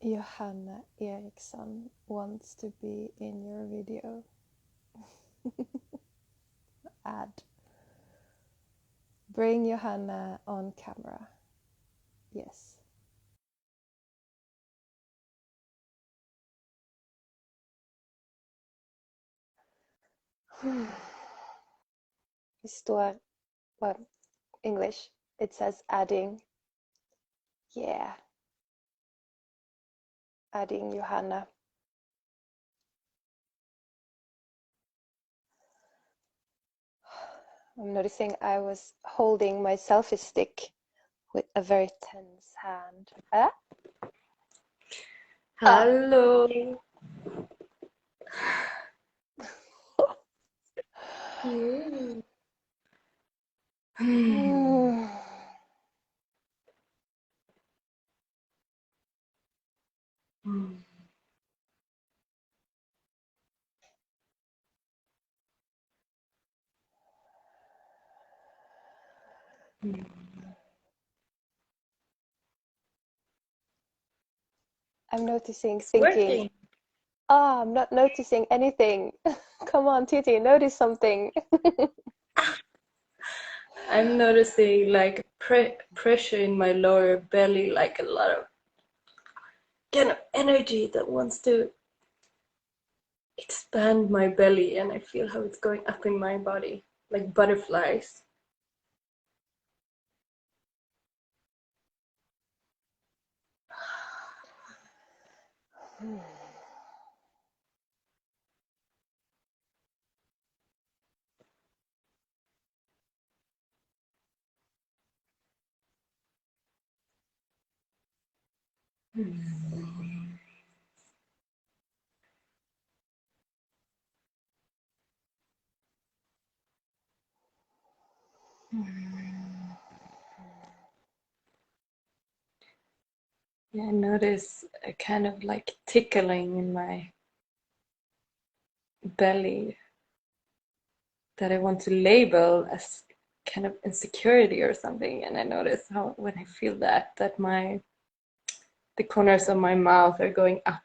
Johanna Eriksson wants to be in your video. Add. Bring Johanna on camera. Yes. Det står, well, English, it says adding. Yeah. Adding Johanna. I'm noticing I was holding my selfie stick with a very tense hand. Hello. I'm noticing, thinking, I'm not noticing anything. Come on, Titi, notice something. I'm noticing like pressure in my lower belly, like a lot of kind of energy that wants to expand my belly, and I feel how it's going up in my body, like butterflies. Yeah, I notice a kind of like tickling in my belly that I want to label as kind of insecurity or something. And I notice how when I feel that the corners of my mouth are going up.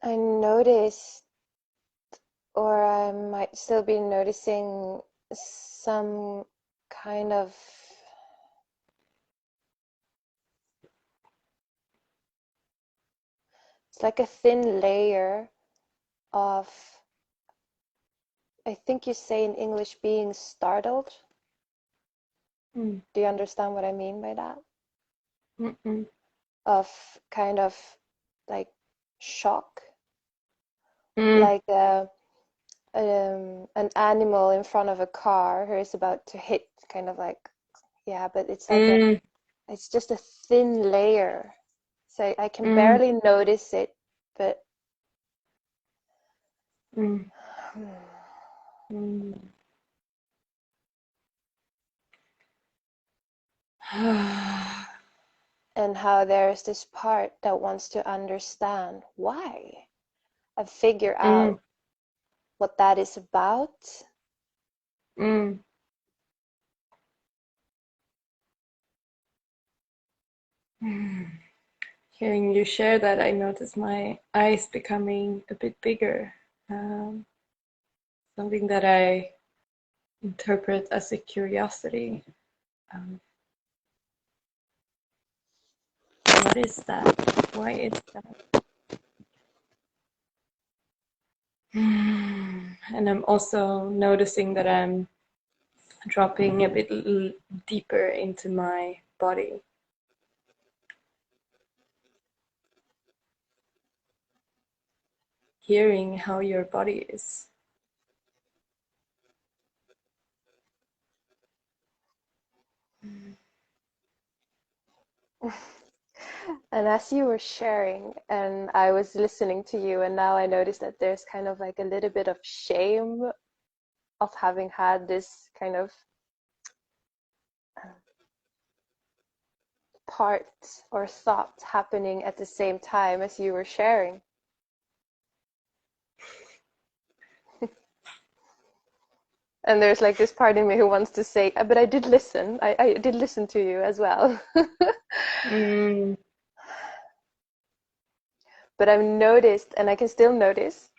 I noticed, or I might still be noticing, some kind of it's like a thin layer of, I think you say in English, being startled. Do you understand what I mean by that? Of kind of like shock, like an animal in front of a car who is about to hit, kind of like, yeah, but it's like it's just a thin layer, so I can barely notice it, but and how there's this part that wants to understand why and figure out what that is about. Hearing you share that, I notice my eyes becoming a bit bigger. Something that I interpret as a curiosity. What is that? Why is that? And I'm also noticing that I'm dropping a bit deeper into my body. Hearing how your body is. And as you were sharing and I was listening to you, and now I noticed that there's kind of like a little bit of shame of having had this kind of part or thought happening at the same time as you were sharing. And there's like this part in me who wants to say, but I did listen. I did listen to you as well. But I've noticed, and I can still notice,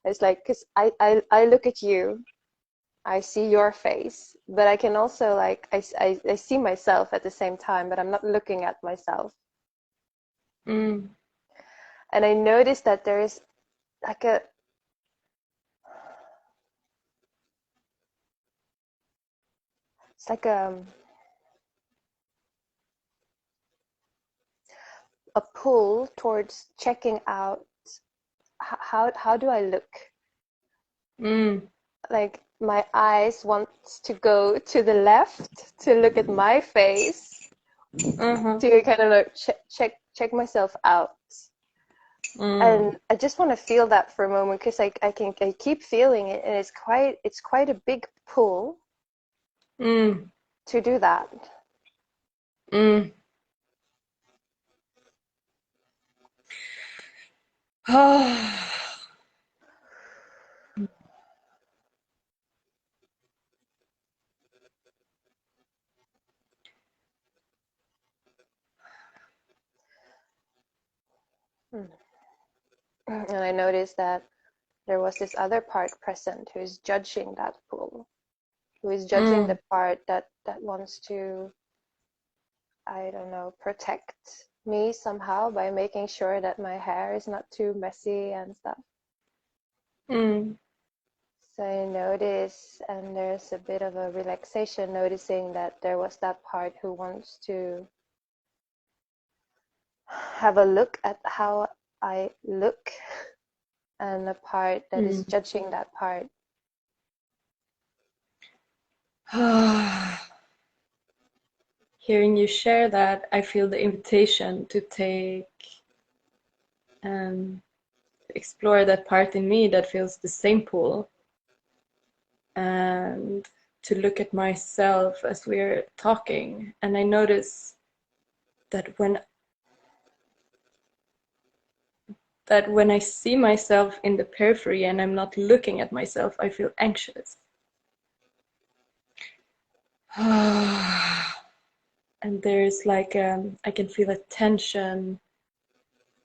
it's like, because I look at you, I see your face, but I can also like, I see myself at the same time, but I'm not looking at myself. And I noticed that there is like it's like a pull towards checking out how do I look? Like my eyes want to go to the left to look at my face, to kind of like check myself out. And I just want to feel that for a moment, because I keep feeling it, and it's quite a big pull to do that. And I noticed that there was this other part present who is judging that pull, who is judging the part that wants to, I don't know, protect me somehow by making sure that my hair is not too messy and stuff. So I notice, and there's a bit of a relaxation noticing that there was that part who wants to have a look at how I look, and a part that is judging that part. Hearing you share that, I feel the invitation to take and explore that part in me that feels the same pull, and to look at myself as we're talking. And I notice that when I see myself in the periphery and I'm not looking at myself, I feel anxious. And there's like I can feel a tension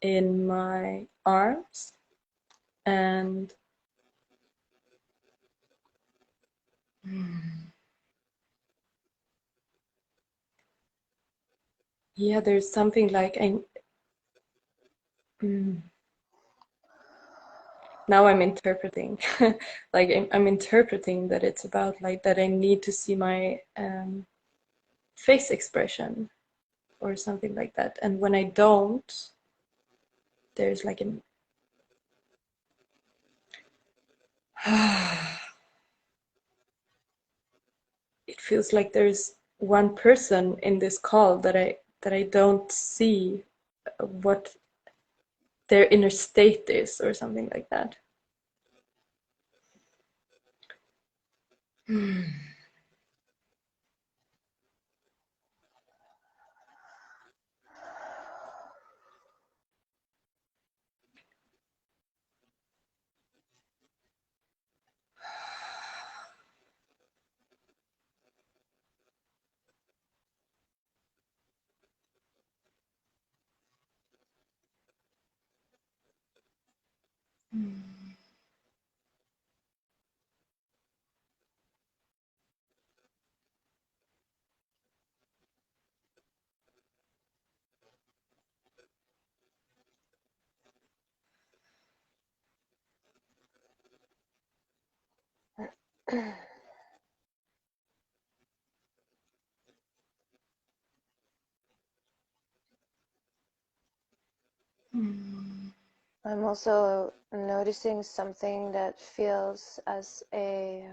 in my arms, and yeah, there's something like now I'm interpreting like I'm interpreting that it's about like that I need to see my face expression or something like that, and when I don't, there's like an it feels like there's one person in this call that I don't see what their inner state is or something like that. I'm also noticing something that feels as a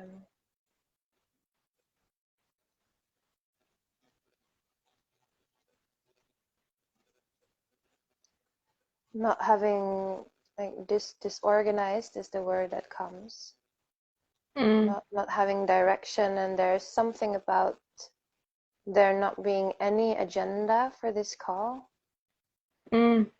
not having, like, disorganized is the word that comes. Not having direction, and there's something about there not being any agenda for this call? Mm.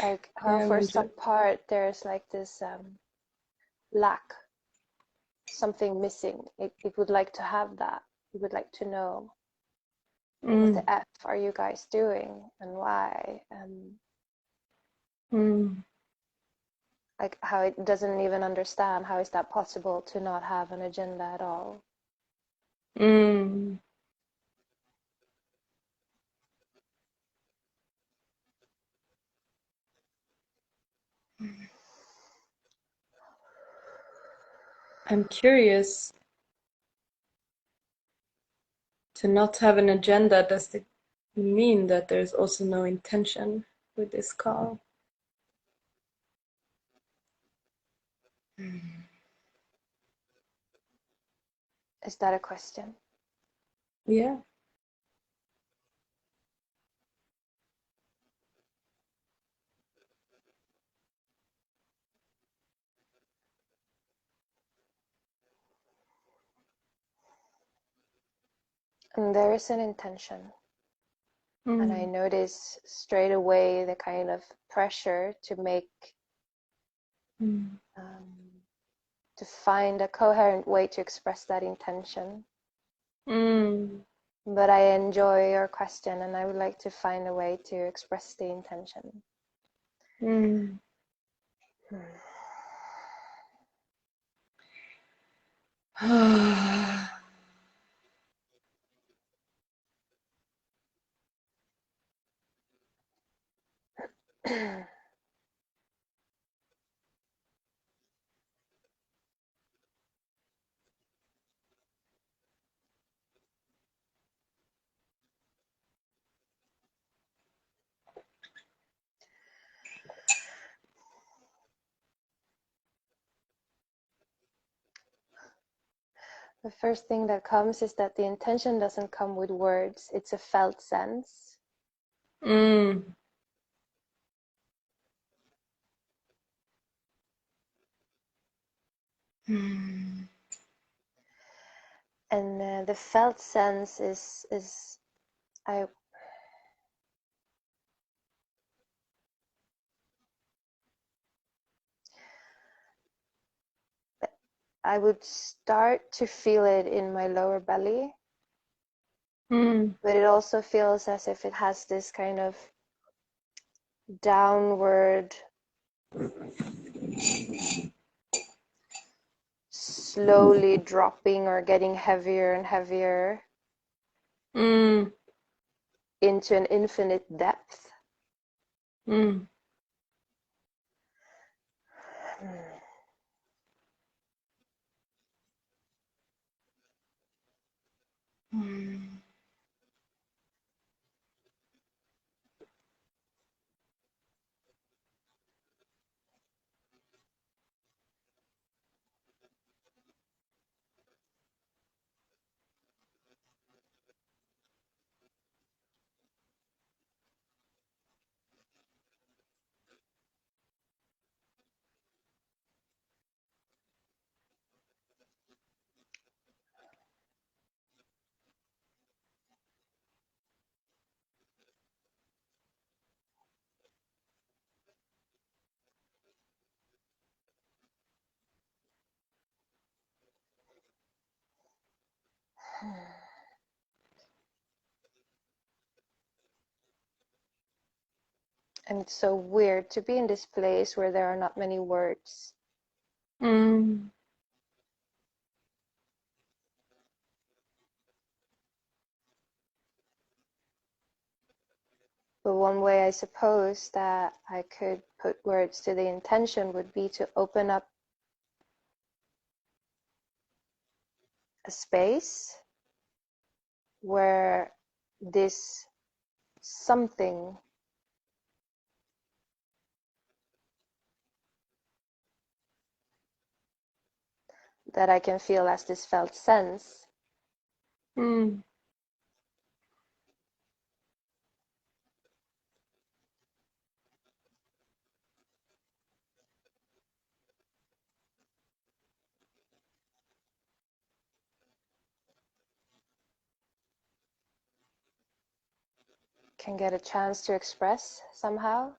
Like how Yeah, I'm for into some part there's like this lack, something missing. It would like to have that. It would like to know what mm. the F are you guys doing and why, Mm. like how it doesn't even understand how is that possible to not have an agenda at all. Mm. I'm curious, to not have an agenda, does it mean that there's also no intention with this call? Is that a question? Yeah. And there is an intention. And I Mm. notice straight away the kind of pressure to make, Mm. to find a coherent way to express that intention. Mm. But I enjoy your question and I would like to find a way to express the intention. Mm. The first thing that comes is that the intention doesn't come with words, it's a felt sense. Mm. Mm. And the felt sense is I I would start to feel it in my lower belly, Mm. but it also feels as if it has this kind of downward, slowly dropping or getting heavier and heavier Mm. into an infinite depth. Mm. Mm. And it's so weird to be in this place where there are not many words. Mm. But one way I suppose that I could put words to the intention would be to open up a space where this something that I can feel as this felt sense can get a chance to express somehow.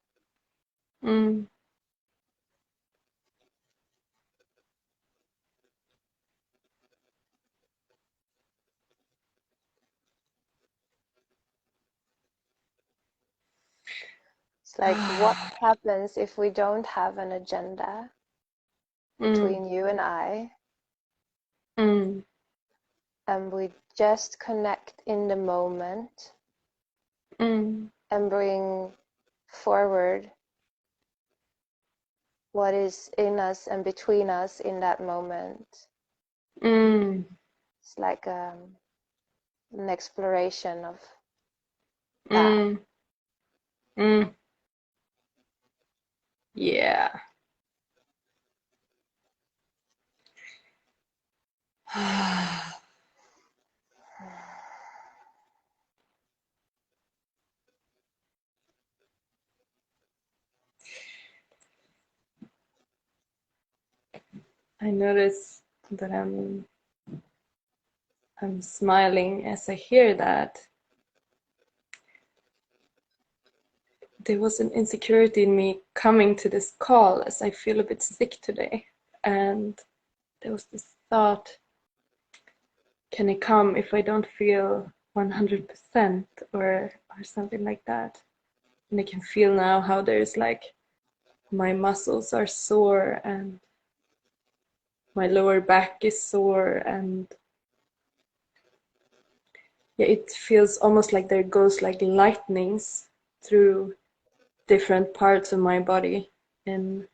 It's like, what happens if we don't have an agenda between you and I, and we just connect in the moment and bring forward what is in us and between us in that moment. It's like an exploration of that. Yeah. I notice that I'm smiling as I hear that. There was an insecurity in me coming to this call as I feel a bit sick today. And there was this thought, can I come if I don't feel 100% or something like that? And I can feel now how there's like my muscles are sore and my lower back is sore, and yeah, it feels almost like there goes like lightnings through different parts of my body in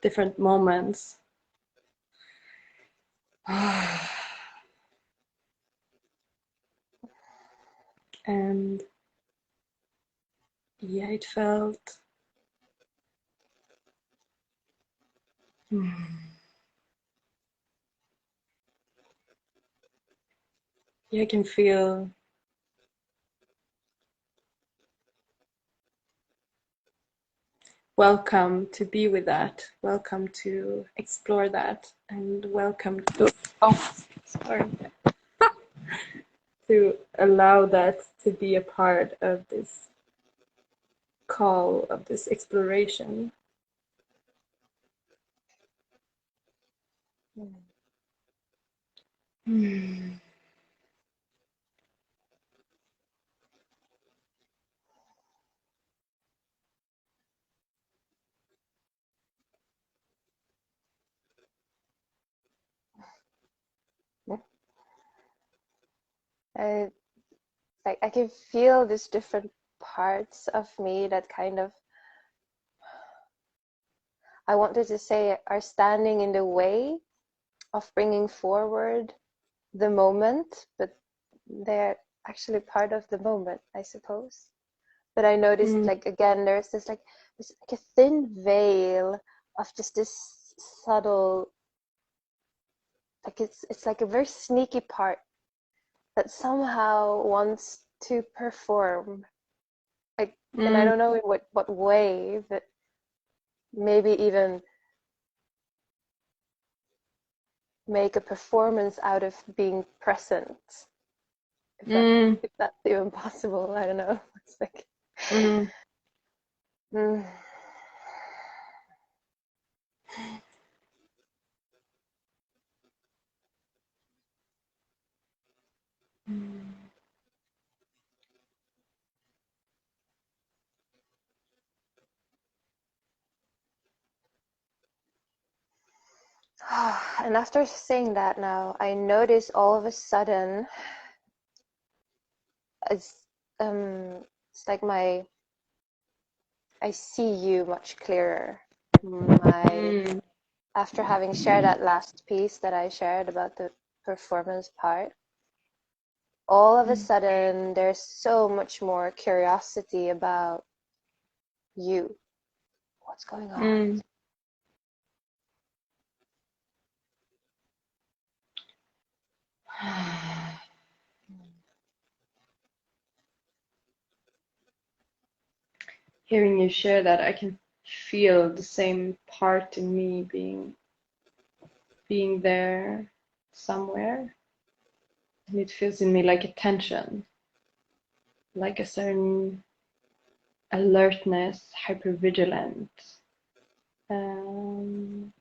different moments. And yeah, it felt yeah, I can feel welcome to be with that, welcome to explore that, and welcome to sorry to allow that to be a part of this call, of this exploration. I, like, I can feel these different parts of me that kind of, I wanted to say, are standing in the way of bringing forward the moment, but they're actually part of the moment, I suppose. But I noticed, like, again, there's like a thin veil of just this subtle, like it's like a very sneaky part that somehow wants to perform, like, and I don't know in what way, but maybe even make a performance out of being present, if that's even possible. I don't know. It's like mm. And after saying that, now I notice all of a sudden, it's it's like my I see you much clearer. After having shared that last piece that I shared about the performance part, all of a sudden there's so much more curiosity about you. What's going on? Hearing you share that, I can feel the same part in me being there somewhere. And it feels in me like a tension, like a certain alertness, hypervigilant. Um,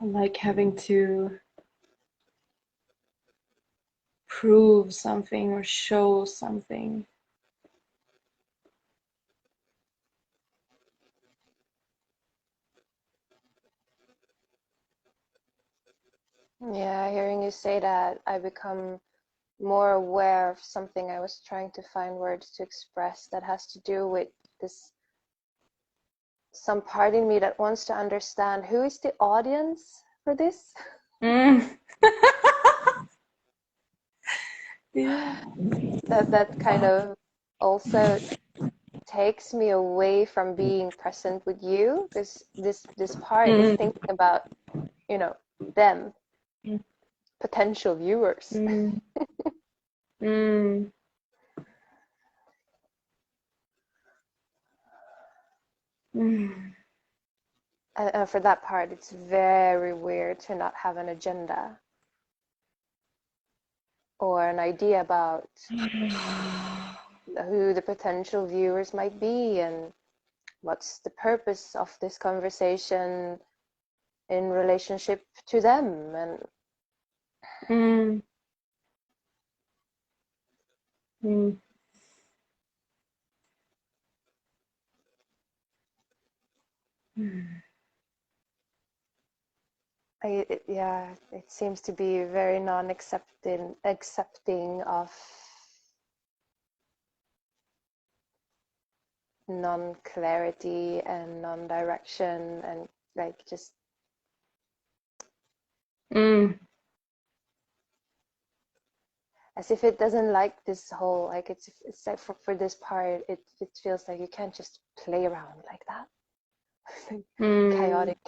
like having to prove something or show something. Yeah, hearing you say that, I become more aware of something I was trying to find words to express that has to do with this, some part in me that wants to understand who is the audience for this. Yeah. That kind of also takes me away from being present with you, because this part is thinking about, you know, them, potential viewers. And for that part, it's very weird to not have an agenda or an idea about who the potential viewers might be and what's the purpose of this conversation in relationship to them. It seems to be very accepting of non-clarity and non-direction, and like just as if it doesn't like this whole, like it's like for this part, it feels like you can't just play around like that. Chaotic.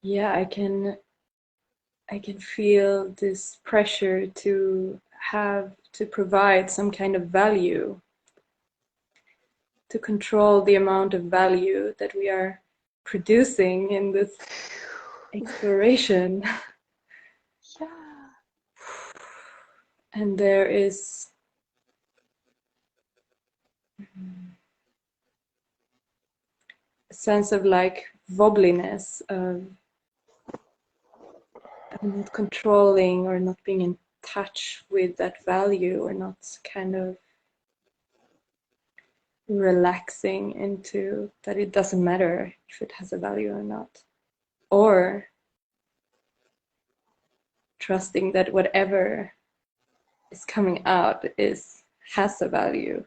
Yeah, I can feel this pressure to have to provide some kind of value, to control the amount of value that we are producing in this exploration. Yeah. And there is a sense of like wobbliness of not controlling or not being in touch with that value, or not kind of relaxing into that it doesn't matter if it has a value or not, or trusting that whatever is coming out has a value.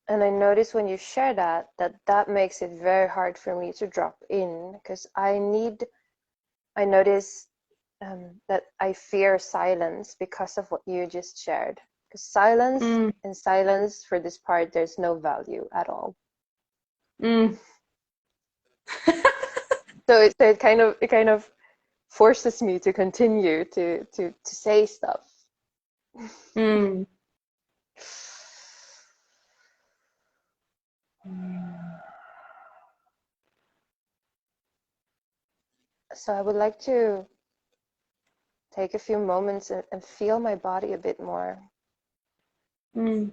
And I notice when you share that makes it very hard for me to drop in, because I notice that I fear silence because of what you just shared. Because silence for this part, there's no value at all. So it kind of forces me to continue to say stuff. So I would like to take a few moments and feel my body a bit more. Mm.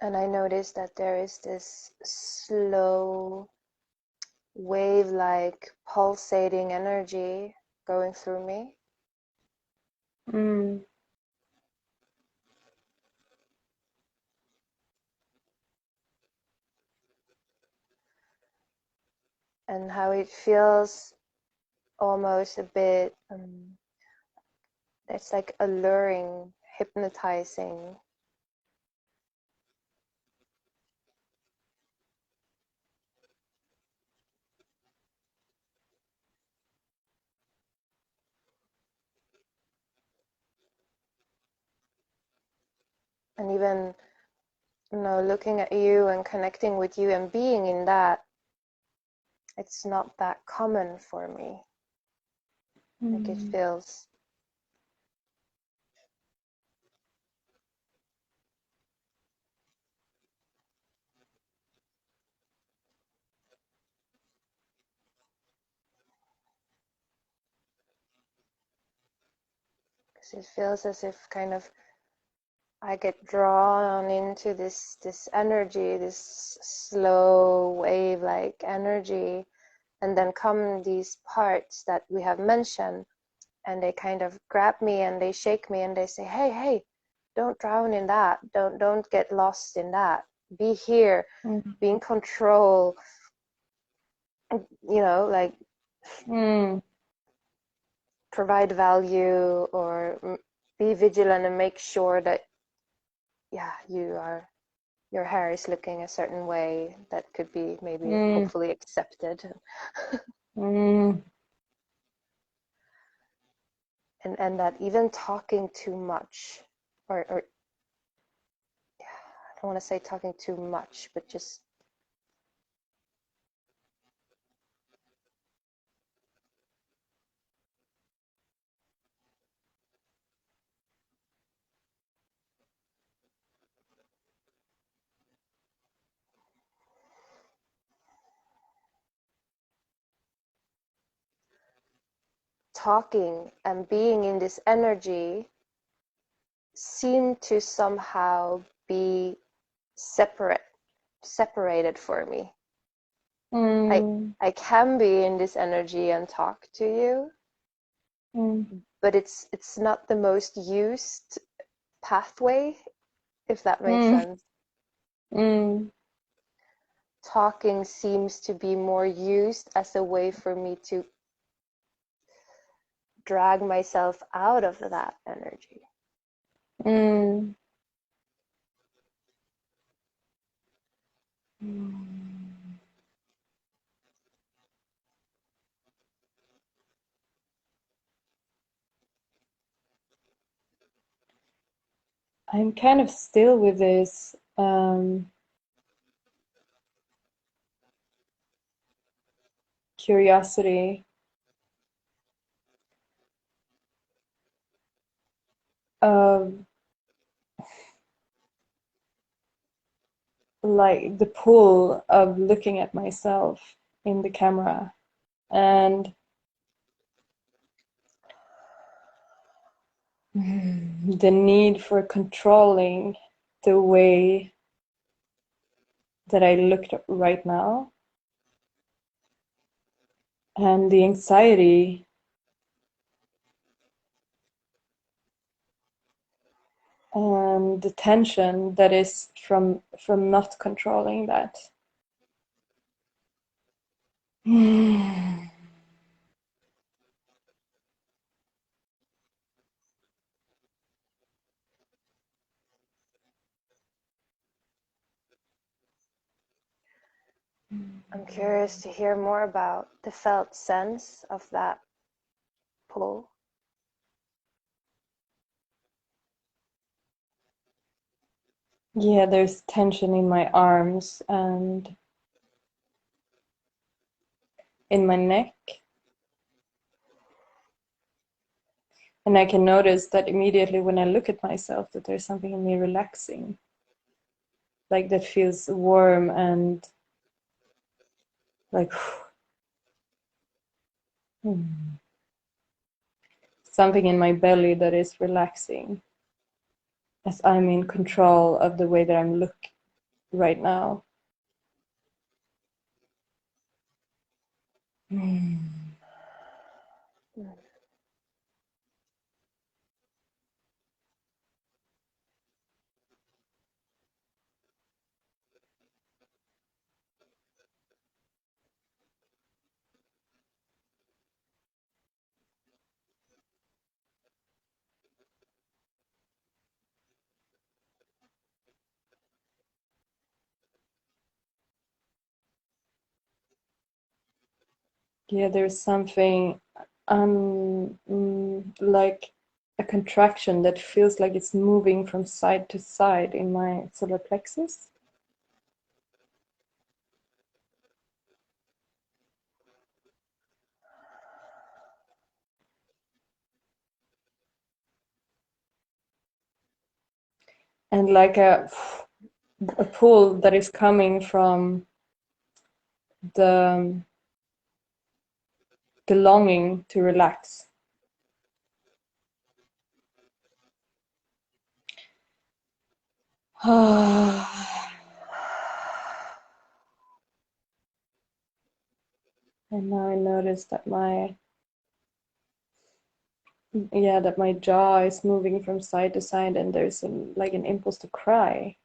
And I notice that there is this slow, wave-like pulsating energy going through me. Mm. And how it feels almost a bit, it's like alluring, hypnotizing. And even, looking at you and connecting with you and being in that, it's not that common for me. Like it feels it feels as if kind of I get drawn into this energy, this slow wave like energy, and then come these parts that we have mentioned, and they kind of grab me and they shake me and they say, hey, don't drown in that, don't get lost in that, be here, be in control, like provide value or be vigilant and make sure that your hair is looking a certain way that could be maybe hopefully accepted. And that even talking too much or yeah, I don't want to say talking too much, but just talking and being in this energy seem to somehow be separated for me. I can be in this energy and talk to you, but it's not the most used pathway, if that makes sense. Talking seems to be more used as a way for me to drag myself out of that energy. I'm kind of still with this curiosity of like the pull of looking at myself in the camera and the need for controlling the way that I look right now and the anxiety and the tension that is from not controlling that. I'm curious to hear more about the felt sense of that pull. Yeah, there's tension in my arms and in my neck. And I can notice that immediately when I look at myself that there's something in me relaxing. Like that feels warm and like something in my belly that is relaxing as I'm in control of the way that I'm looking right now. Yeah, there's something like a contraction that feels like it's moving from side to side in my solar plexus. And like a pull that is coming from the longing to relax. And now I notice that my jaw is moving from side to side, and there's like an impulse to cry.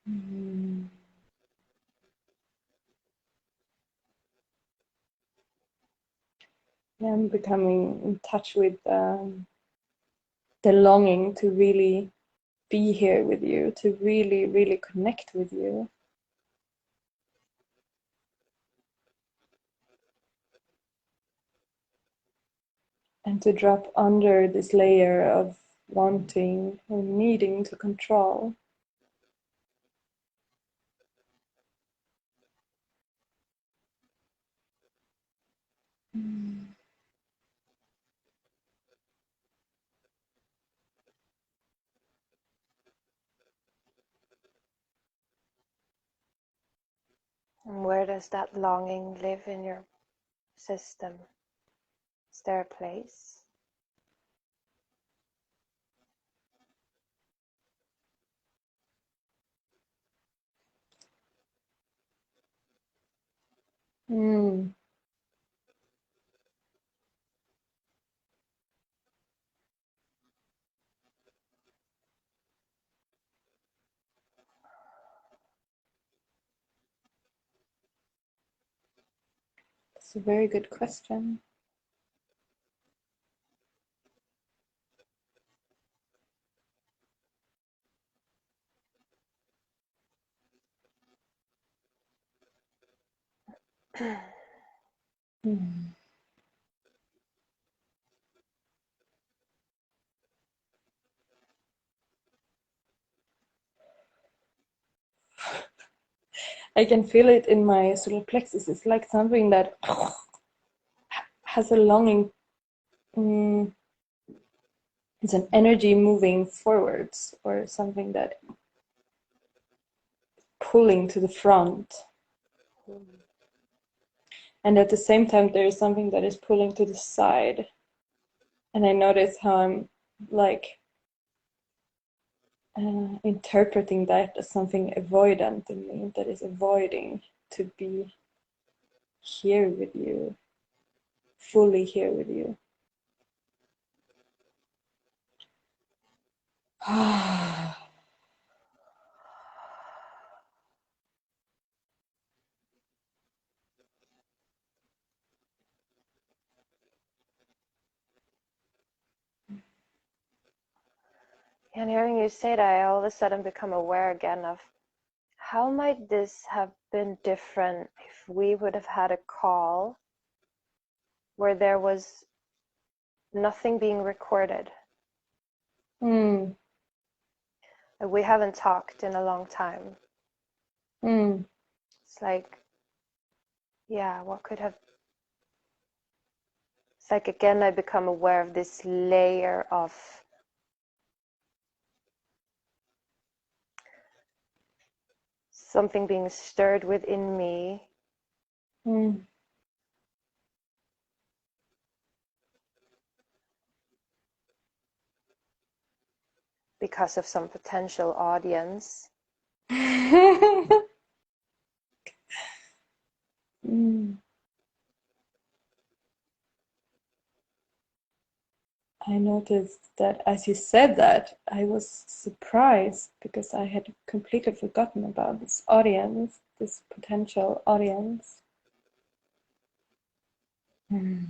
Mm. I'm becoming in touch with the longing to really be here with you, to really, really connect with you. And to drop under this layer of wanting or needing to control. Mm. And where does that longing live in your system? Is there a place? Mm. That's a very good question. Mm. I can feel it in my solar plexus. It's like something that has a longing. It's an energy moving forwards, or something that pulling to the front. And at the same time, there is something that is pulling to the side. And I notice how I'm like interpreting that as something avoidant in me, that is avoiding to be here with you, fully here with you. And hearing you say that, I all of a sudden become aware again of how might this have been different if we would have had a call where there was nothing being recorded. Mm. We haven't talked in a long time. Mm. It's like, yeah, what could have... It's like, again, I become aware of this layer of something being stirred within me. Mm. Because of some potential audience. Mm. I noticed that as you said that, I was surprised because I had completely forgotten about this audience, this potential audience. Mm.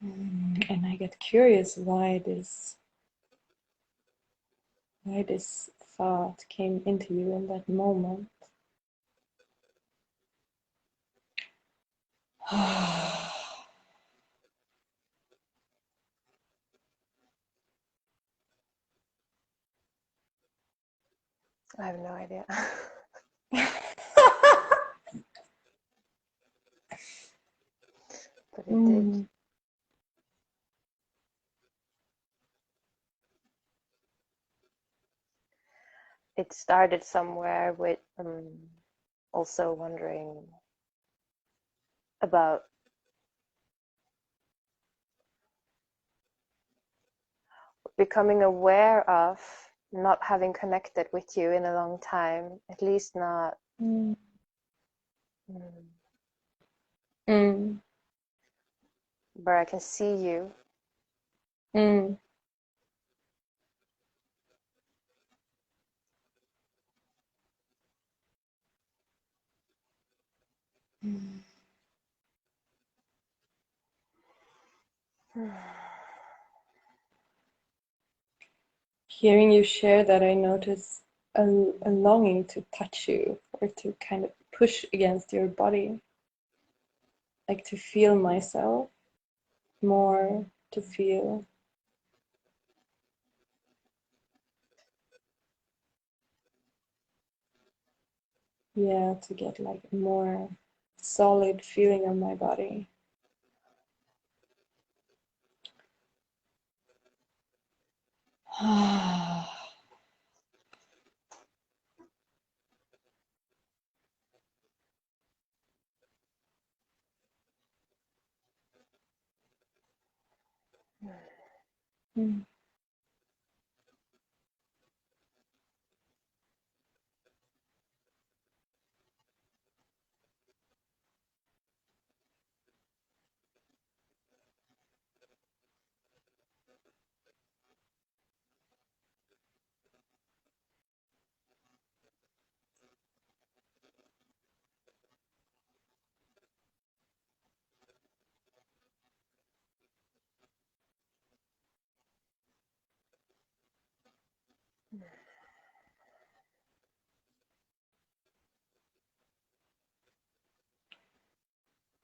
And I get curious why this thought came into you in that moment. I have no idea. But it did. It started somewhere with also wondering about becoming aware of not having connected with you in a long time, at least not where I can see you. Hearing you share that, I notice a longing to touch you, or to kind of push against your body, like to feel myself more, to feel, yeah, to get like a more solid feeling of my body. Mm.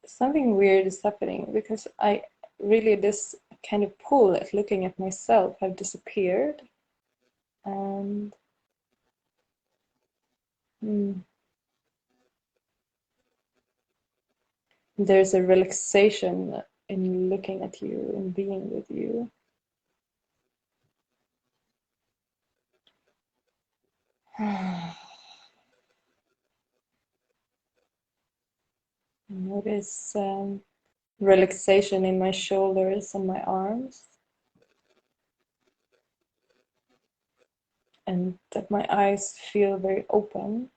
Something weird is happening, because I really, this kind of pull at looking at myself have disappeared, and There's a relaxation in looking at you and being with you. Notice relaxation in my shoulders and my arms, and that my eyes feel very open.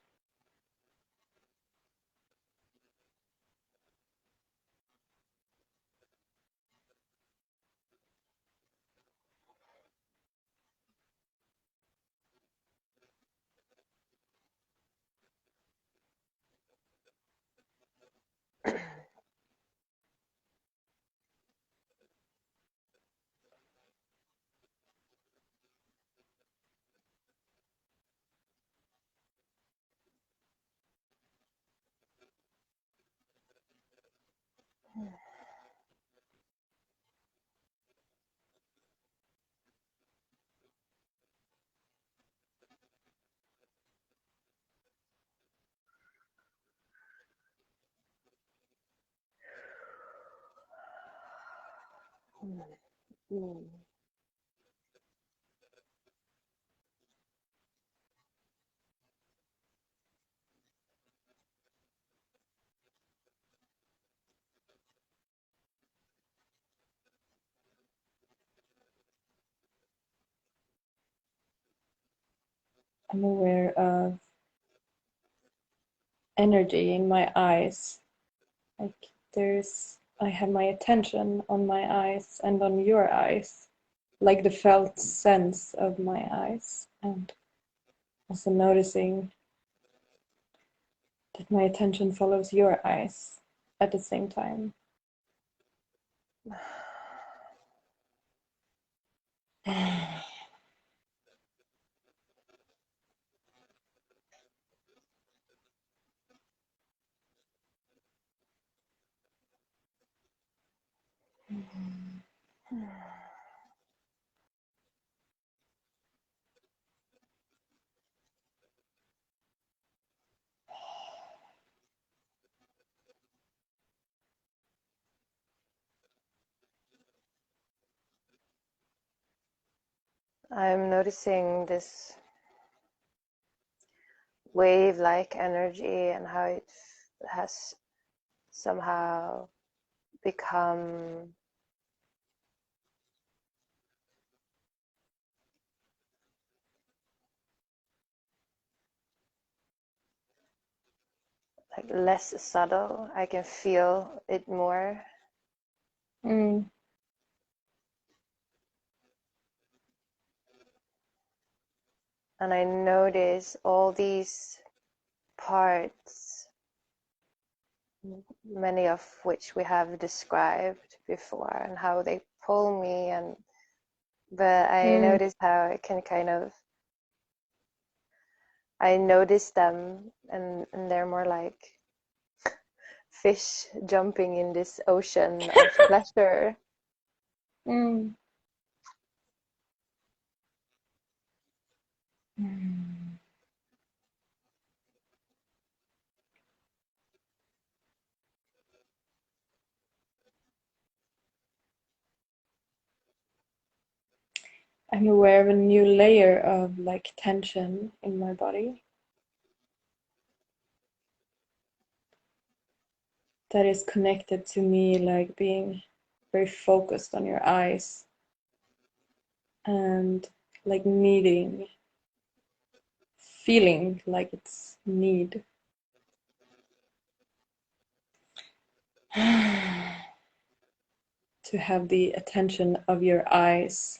I'm aware of energy in my eyes. Like I have my attention on my eyes and on your eyes, like the felt sense of my eyes, and also noticing that my attention follows your eyes at the same time. I'm noticing this wave-like energy and how it has somehow become like less subtle. I can feel it more. Mm. And I notice all these parts, many of which we have described before, and how they pull me, but I Mm. notice how it can I notice them, and they're more like fish jumping in this ocean of pleasure. Mm. Mm. I'm aware of a new layer of like tension in my body that is connected to me, like being very focused on your eyes and like feeling like it's need. To have the attention of your eyes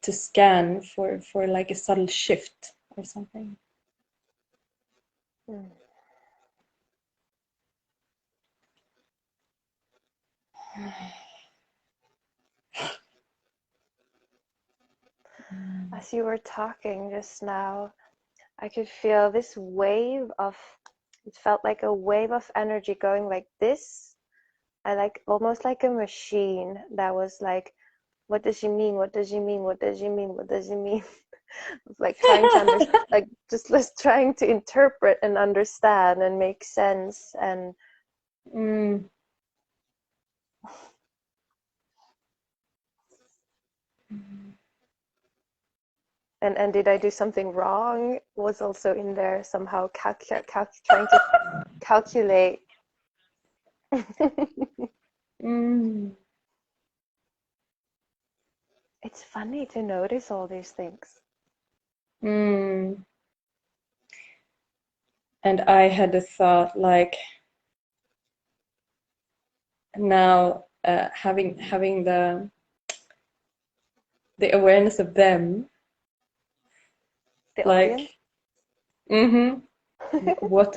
to scan for like a subtle shift or something. Mm. As you were talking just now, I could feel this wave of, it felt like a wave of energy going like this. I like almost like a machine that was like, what does she mean? What does she mean? What does she mean? What does she mean? Like trying to understand, like just trying to interpret and understand and make sense and and did I do something wrong was also in there somehow, trying to calculate. It's funny to notice all these things. And I had a thought like, now having the awareness of them, The like, audience. what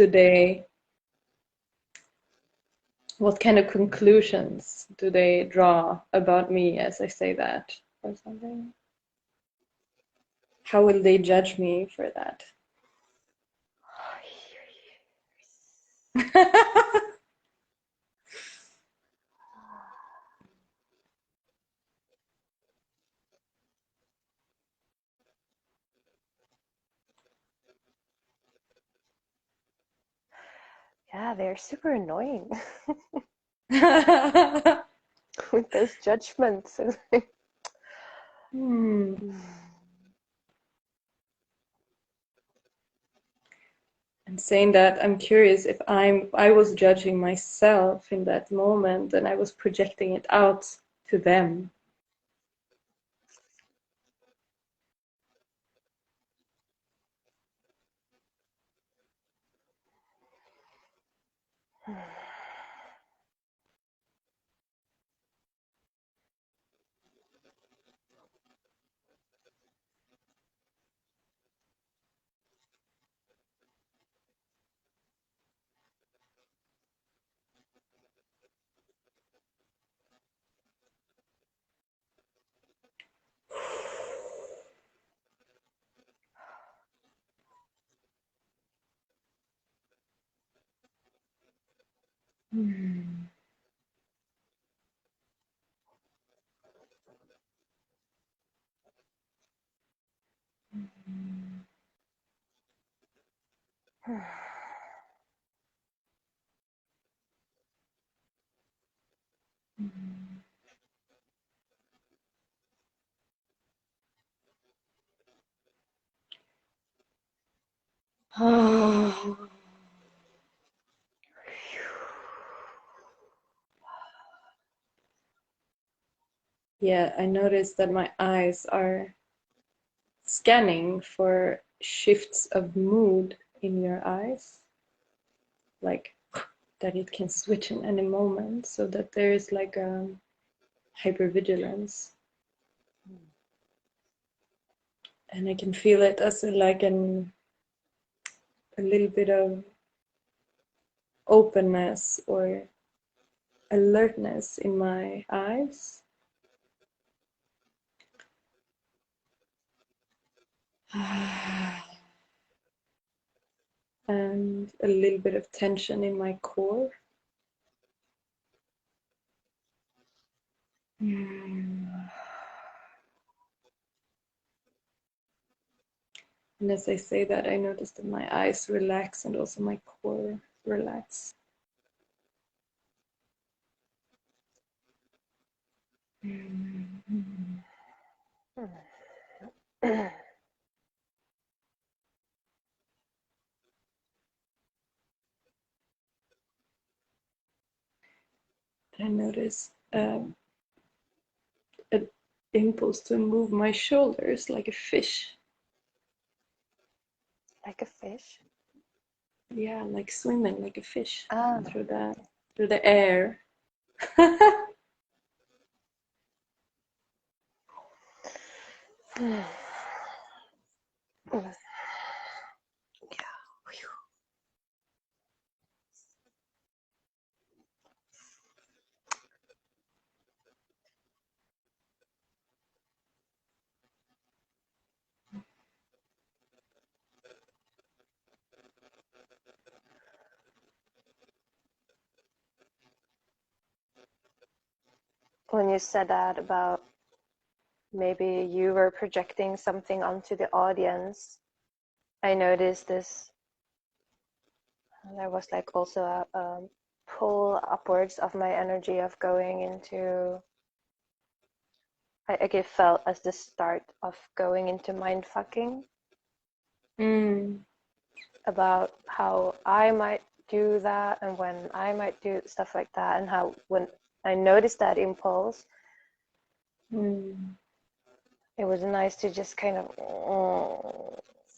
what kind of conclusions do they draw about me as I say that or something? How will they judge me for that? Yeah, they're super annoying with those judgments. And saying that, I'm curious if I was judging myself in that moment and I was projecting it out to them. Yeah, I noticed that my eyes are scanning for shifts of mood in your eyes, like that it can switch in any moment, so that there is like a hypervigilance. And I can feel it as like a little bit of openness or alertness in my eyes. And a little bit of tension in my core. And as I say that, I notice that my eyes relax and also my core relax. I notice an impulse to move my shoulders like a fish. Like a fish? Yeah, like swimming like a fish through Okay. the air. When you said that about maybe you were projecting something onto the audience. I noticed this. There was like also a pull upwards of my energy of going into, I felt as the start of going into mind fucking about how I might do that and when I might do stuff like that, and how when I noticed that impulse, it was nice to just kind of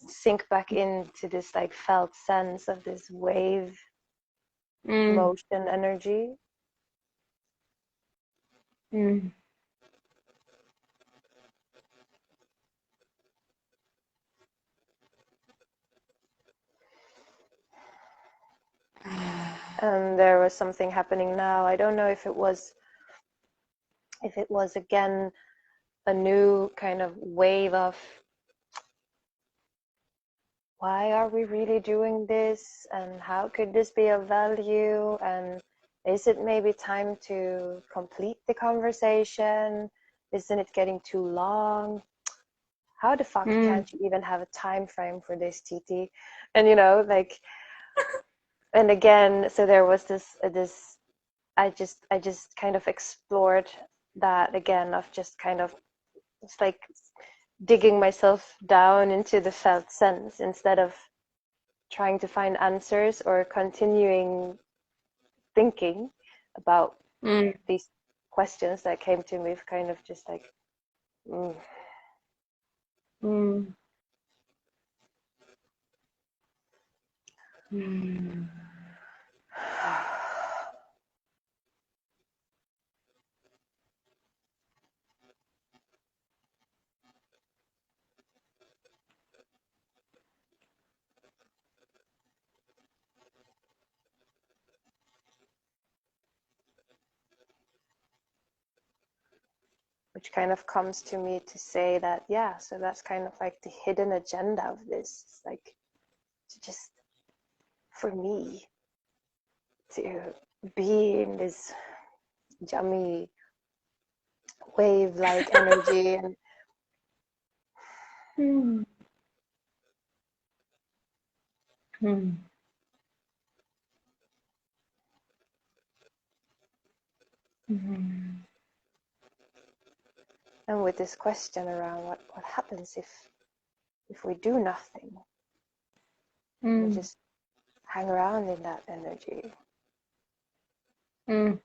sink back into this like felt sense of this wave motion energy. And there was something happening now. I don't know if it was again a new kind of wave of why are we really doing this, and how could this be of value, and is it maybe time to complete the conversation? Isn't it getting too long? How the fuck can't you even have a time frame for this, TT? And like, and again, so there was this I just kind of explored that again, of just kind of, it's like digging myself down into the felt sense instead of trying to find answers or continuing thinking about these questions that came to me, kind of just like which kind of comes to me to say that, yeah, so that's kind of like the hidden agenda of this. It's like to just, for me, to be in this yummy wave-like energy and and with this question around what happens if we do nothing, we just hang around in that energy. And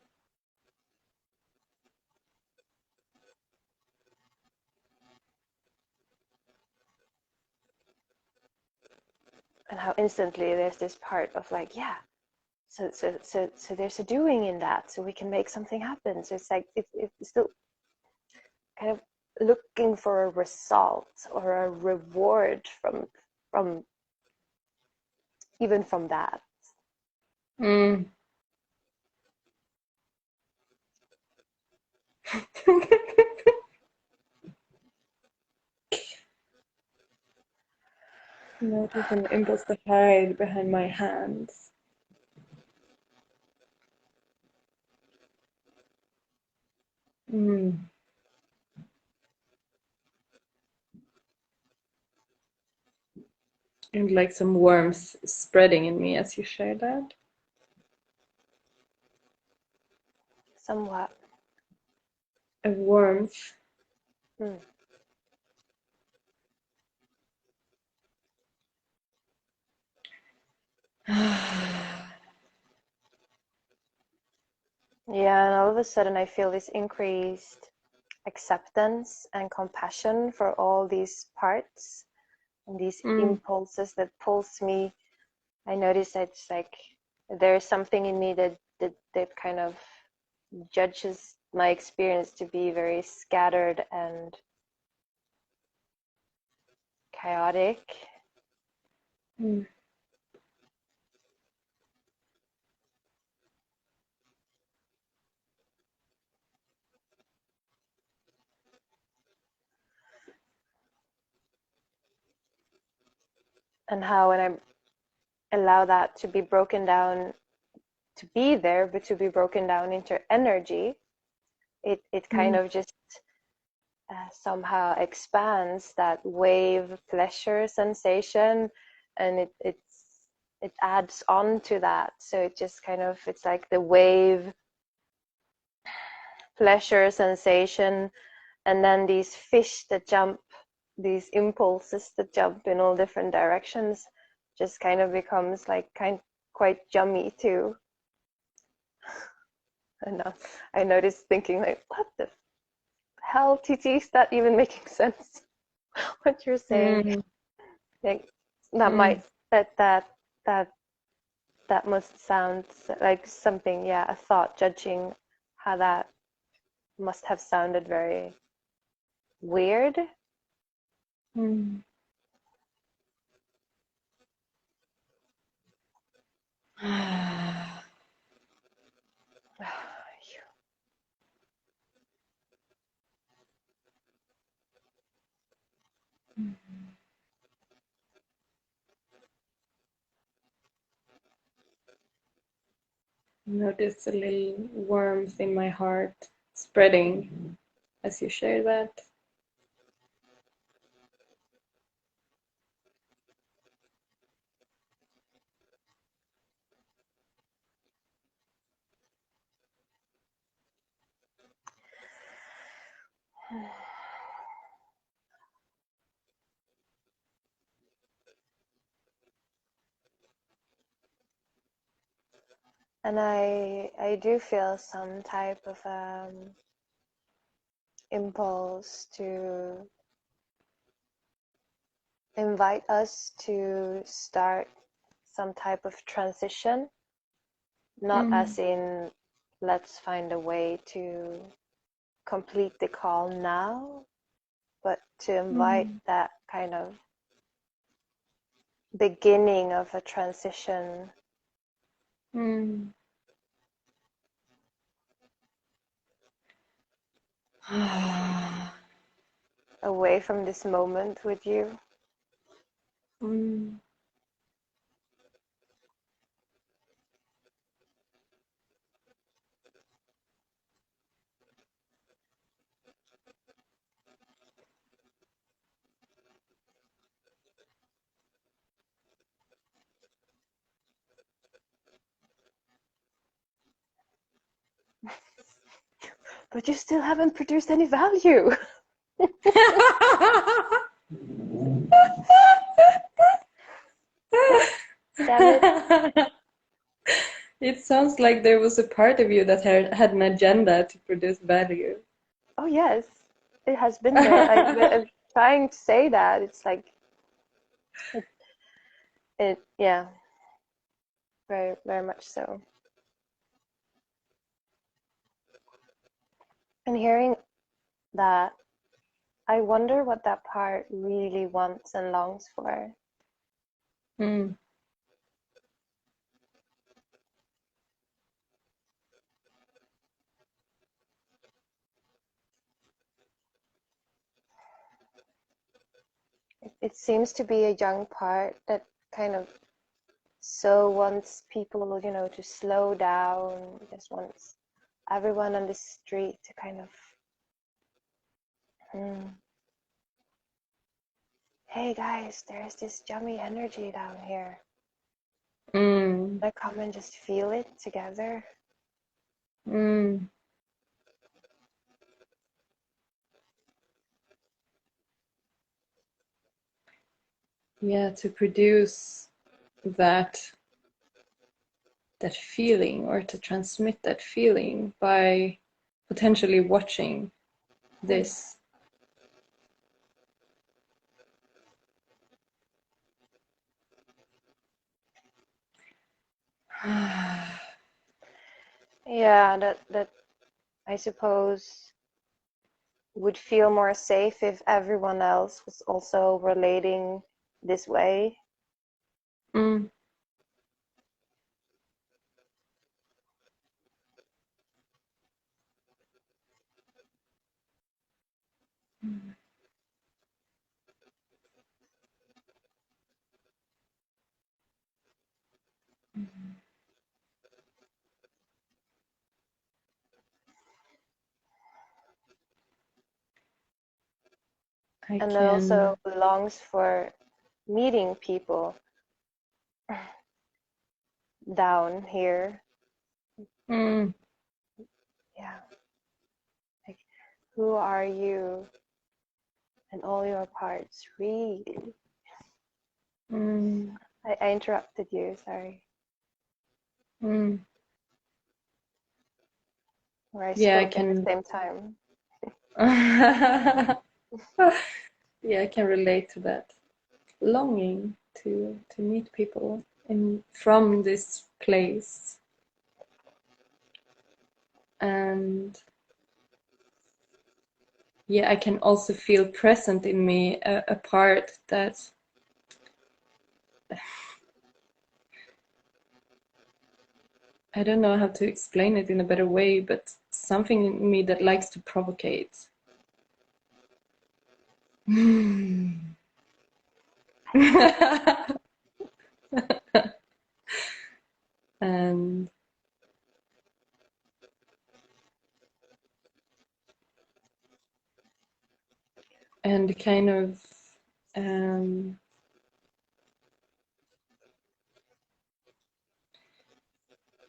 how instantly there's this part of like, yeah, so there's a doing in that, so we can make something happen. So it's like it's still kind of looking for a result or a reward from even from that. Notice an impulse to hide behind my hands. And like some warmth spreading in me as you share that. Somewhat. A warmth. Yeah, and all of a sudden I feel this increased acceptance and compassion for all these parts and these impulses that pulls me. I notice that it's like there's something in me that kind of judges my experience to be very scattered and chaotic. And how when I allow that to be broken down, to be there, but to be broken down into energy, it kind of just somehow expands that wave pleasure sensation, and it adds on to that. So it just kind of, it's like the wave pleasure sensation, and then these fish that jump, these impulses that jump in all different directions, just kind of becomes like quite yummy too. And I noticed thinking like, what the hell, TT, is that even making sense? What you're saying? Like that might that must sound like something, yeah, a thought, judging how that must have sounded very weird. Notice a little warmth in my heart spreading as you share that. And I do feel some type of impulse to invite us to start some type of transition, not as in let's find a way to complete the call now, but to invite that kind of beginning of a transition away from this moment with you. But you still haven't produced any value. Damn it. It sounds like there was a part of you that had an agenda to produce value. Oh yes, it has been there. I'm trying to say that. It's like it yeah, very, very much so. And hearing that, I wonder what that part really wants and longs for. It seems to be a young part that kind of so wants people, to slow down, just wants everyone on the street to kind of, hey guys, there's this yummy energy down here. Like, come and just feel it together. Yeah, to produce that feeling, or to transmit that feeling by potentially watching this. Yeah, that I suppose would feel more safe if everyone else was also relating this way. And that also longs for meeting people down here. Yeah. Like, who are you and all your parts, really? I interrupted you, sorry. Or I spoke at the same time. Yeah, I can relate to that. Longing to meet people from this place. And yeah, I can also feel present in me a part that I don't know how to explain it in a better way, but something in me that likes to provocate. and kind of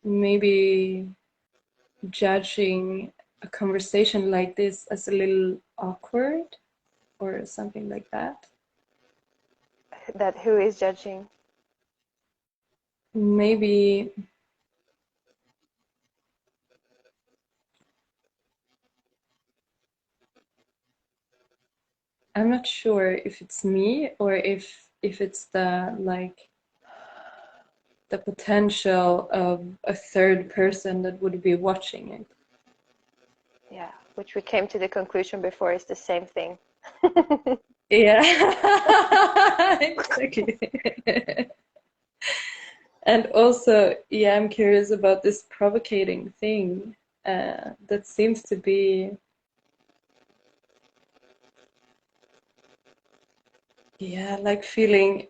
maybe judging a conversation like this as a little awkward or something like that. That who is judging? Maybe I'm not sure if it's me or if it's the potential of a third person that would be watching it. Yeah, which we came to the conclusion before is the same thing. Yeah, exactly. And also, yeah, I'm curious about this provocating thing that seems to be, yeah, like feeling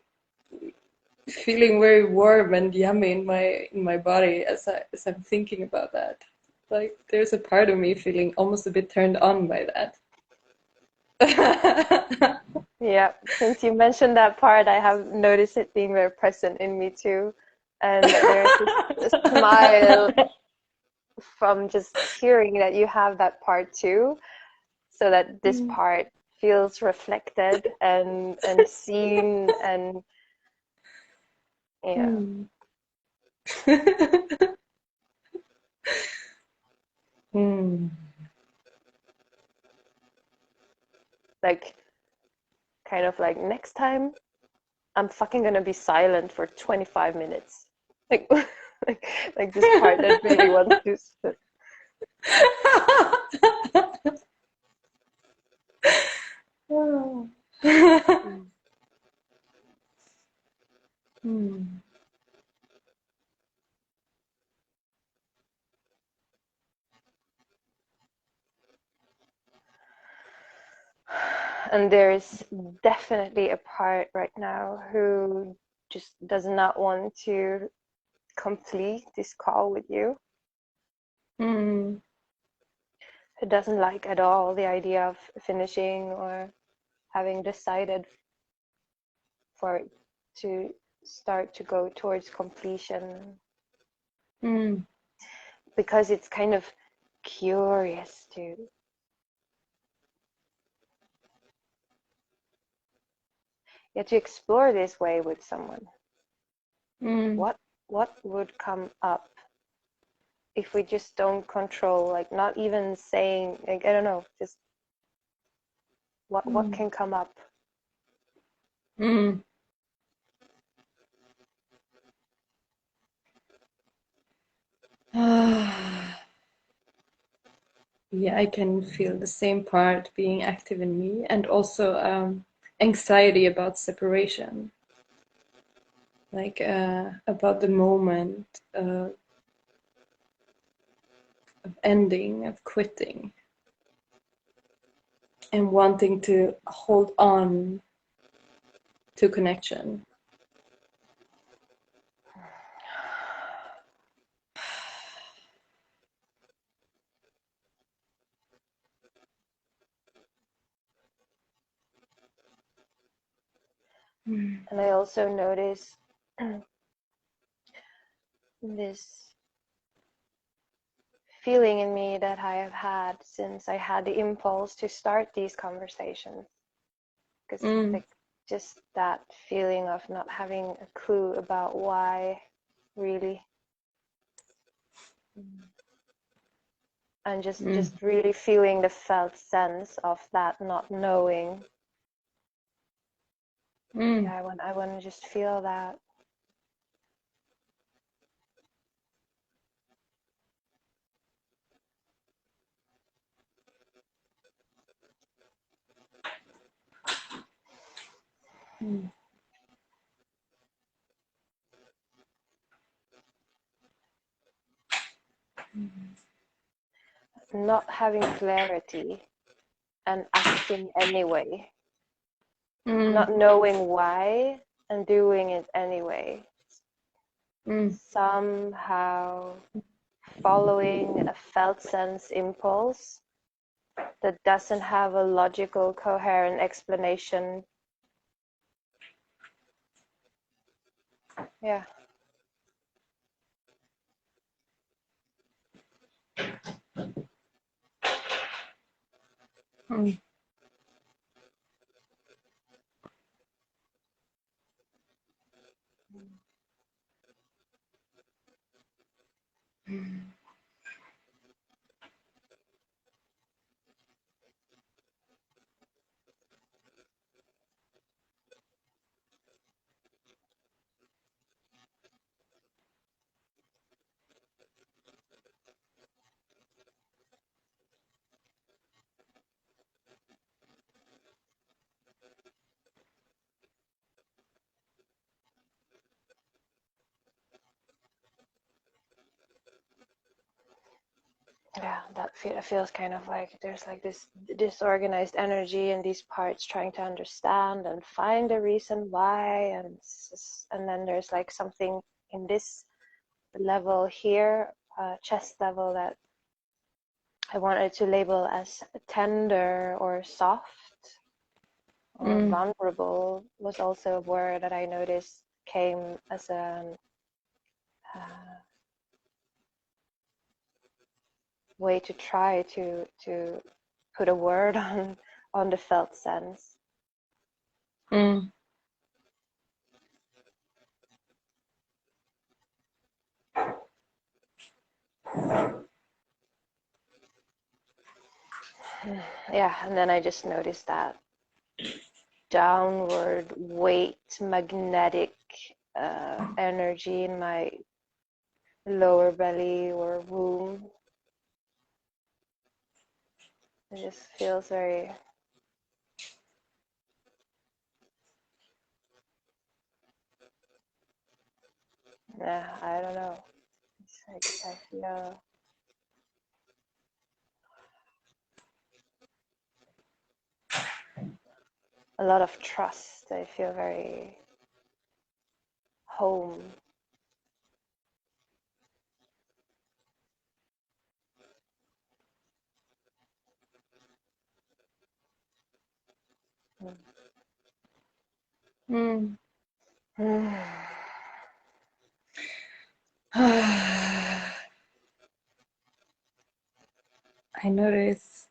very warm and yummy in my body as I'm thinking about that. Like there's a part of me feeling almost a bit turned on by that. Yeah, since you mentioned that part, I have noticed it being very present in me too. And there's a smile from just hearing that you have that part too, so that this part feels reflected and seen and yeah. Like kind of like next time I'm fucking gonna be silent for 25 minutes. Like like this part that really wants to And there's definitely a part right now who just does not want to complete this call with you. Who doesn't like at all the idea of finishing or having decided for it to start to go towards completion. Because it's kind of curious to explore this way with someone. What would come up if we just don't control, like not even saying, like, I don't know, just what can come up? Yeah, I can feel the same part being active in me, and also anxiety about separation, like about the moment of ending, of quitting, and wanting to hold on to connection. And I also notice this feeling in me that I have had since I had the impulse to start these conversations. Because like just that feeling of not having a clue about why, really. And just really feeling the felt sense of that not knowing. Yeah, I want to just feel that. Not having clarity and acting anyway. Not knowing why and doing it anyway. Somehow following a felt sense impulse that doesn't have a logical, coherent explanation. Yeah. Yeah, that feels kind of like there's like this disorganized energy in these parts trying to understand and find a reason why, and then there's like something in this level here, chest level, that I wanted to label as tender or soft or vulnerable, was also a word that I noticed came as a way to try to put a word on the felt sense. Yeah, and then I just noticed that downward weight, magnetic energy in my lower belly or womb. It just feels very I don't know. It's like I feel a lot of trust. I feel very home. I notice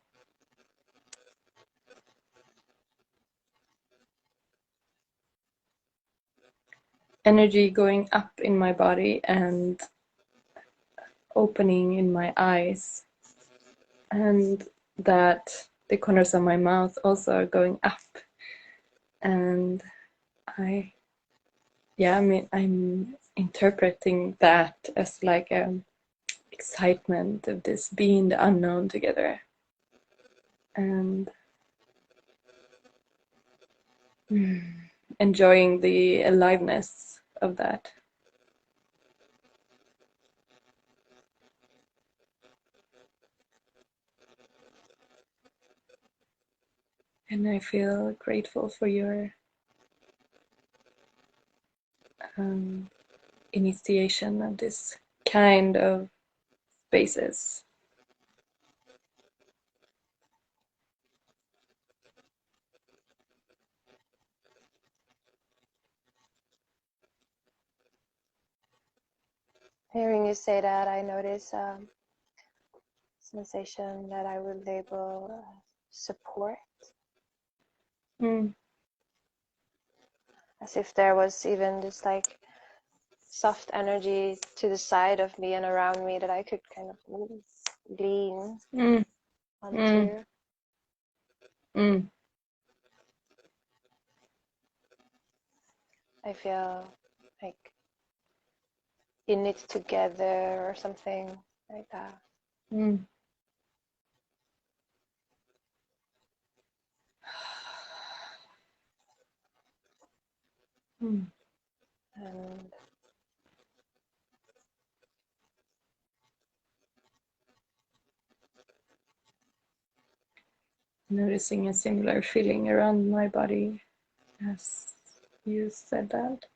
energy going up in my body and opening in my eyes, and that the corners of my mouth also are going up, and I'm interpreting that as like excitement of this being the unknown together, and enjoying the aliveness of that. And I feel grateful for your initiation of this kind of spaces. Hearing you say that, I notice sensation that I would label support. As if there was even this like soft energy to the side of me and around me that I could kind of lean onto. I feel like in it together or something like that. And noticing a similar feeling around my body as you said that.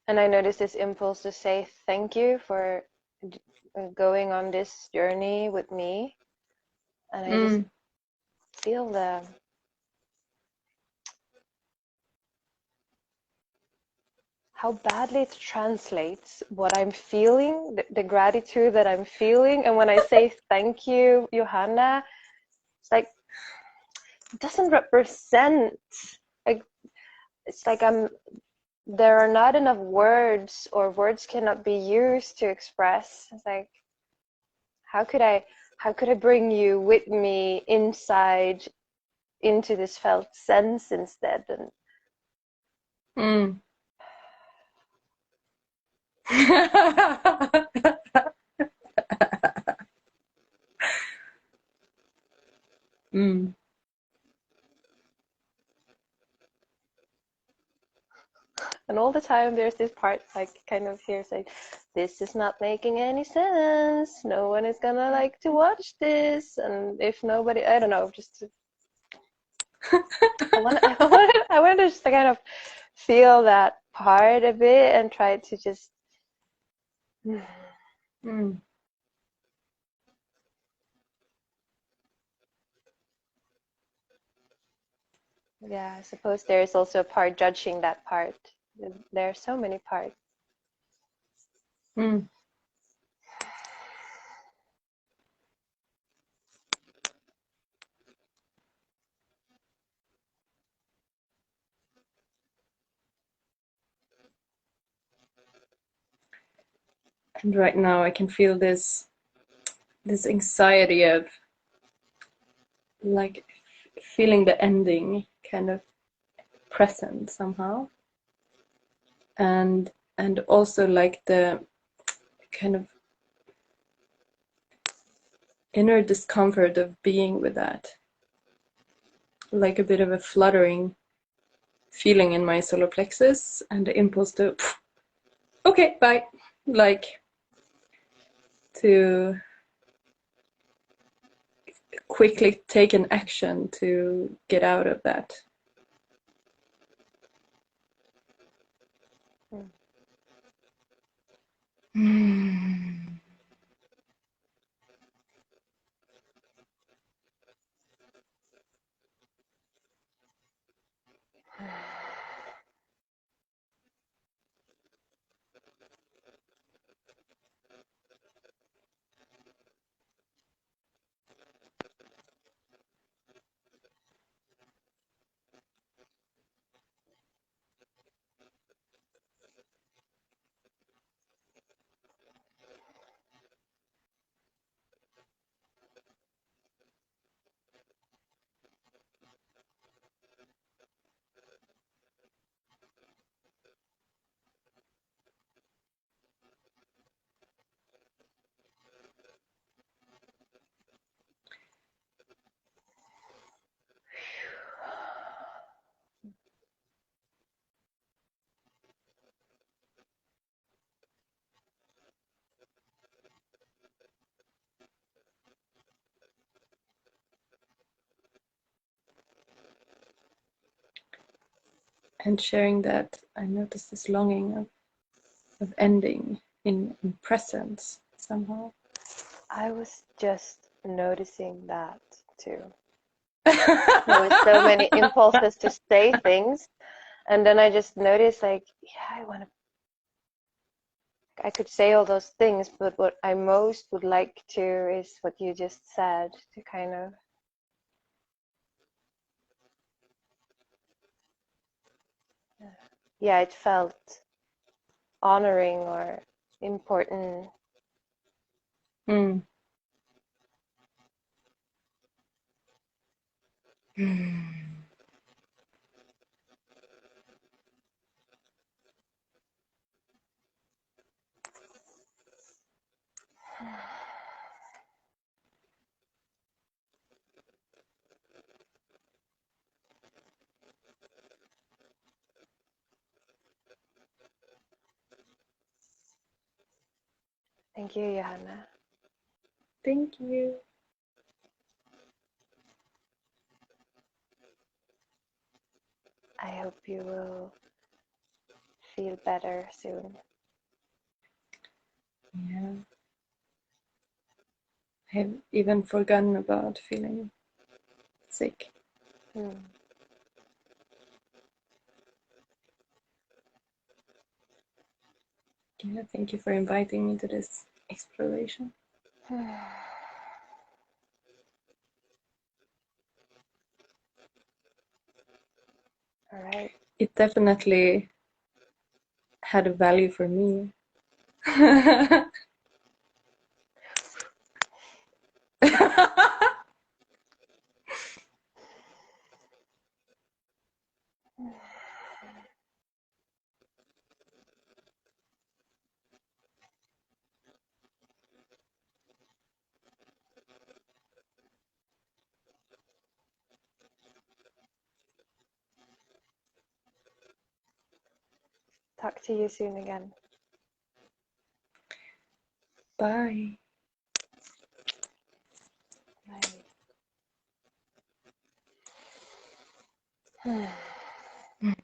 And I noticed this impulse to say thank you for going on this journey with me. And I just feel how badly it translates what I'm feeling, the gratitude that I'm feeling. And when I say thank you, Johanna, it's like, it doesn't represent, like, it's like there are not enough words, or words cannot be used to express. It's like, how could I bring you with me inside into this felt sense instead? And and all the time there's this part like kind of here saying, this is not making any sense, no one is gonna like to watch this, and if nobody, I don't know, just I want to just kind of feel that part a bit and try to just yeah, I suppose there is also a part judging that part. There are so many parts. And right now I can feel this anxiety of like feeling the ending kind of present somehow, and also like the kind of inner discomfort of being with that, like a bit of a fluttering feeling in my solar plexus, and the impulse to okay, bye, like to quickly take an action to get out of that. And sharing that, I noticed this longing of ending in presence somehow. I was just noticing that too. There was so many impulses to say things, and then I just noticed, like, yeah, I could say all those things, but what I most would like to is what you just said, to kind of yeah, it felt honoring or important. Mm. Thank you, Johanna. Thank you. I hope you will feel better soon. Yeah. I've even forgotten about feeling sick. Yeah, thank you for inviting me to this exploration. All right. It definitely had a value for me. Talk to you soon again. Bye. Bye.